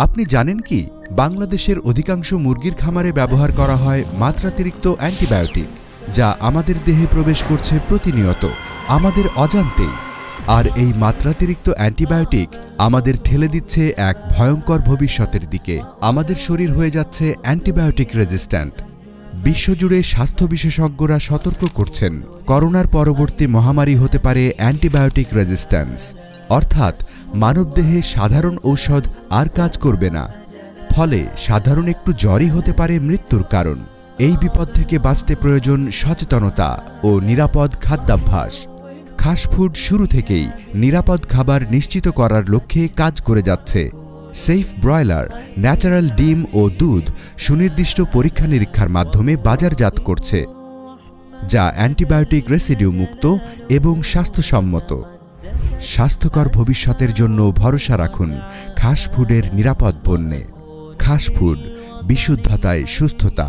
আপনি জানেন কি বাংলাদেশের অধিকাংশ মুরগির খামারে ব্যবহার করা হয় মাত্রাতিরিক্ত অ্যান্টিবায়োটিক, যা আমাদের দেহে প্রবেশ করছে প্রতিনিয়ত আমাদের অজান্তেই। আর এই মাত্রাতিরিক্ত অ্যান্টিবায়োটিক আমাদের ঠেলে দিচ্ছে এক ভয়ঙ্কর ভবিষ্যতের দিকে। আমাদের শরীর হয়ে যাচ্ছে অ্যান্টিবায়োটিক রেজিস্ট্যান্ট। বিশ্বজুড়ে স্বাস্থ্য বিশেষজ্ঞরা সতর্ক করছেন, করোনার পরবর্তী মহামারী হতে পারে অ্যান্টিবায়োটিক রেজিস্ট্যান্স, অর্থাৎ মানবদেহে সাধারণ ঔষধ আর কাজ করবে না। ফলে সাধারণ একটু জ্বরই হতে পারে মৃত্যুর কারণ। এই বিপদ থেকে বাঁচতে প্রয়োজন সচেতনতা ও নিরাপদ খাদ্যাভ্যাস। খাসফুড শুরু থেকেই নিরাপদ খাবার নিশ্চিত করার লক্ষ্যে কাজ করে যাচ্ছে। সেফ ব্রয়লার, ন্যাচারাল ডিম ও দুধ সুনির্দিষ্ট পরীক্ষা নিরীক্ষার মাধ্যমে বাজারজাত করছে, যা অ্যান্টিবায়োটিক রেসিডিউ মুক্ত এবং স্বাস্থ্যসম্মত। স্বাস্থ্যকর ভবিষ্যতের জন্য ভরসা রাখুন খাসফুডের নিরাপদ পণ্যে। খাসফুড, বিশুদ্ধতায় সুস্থতা।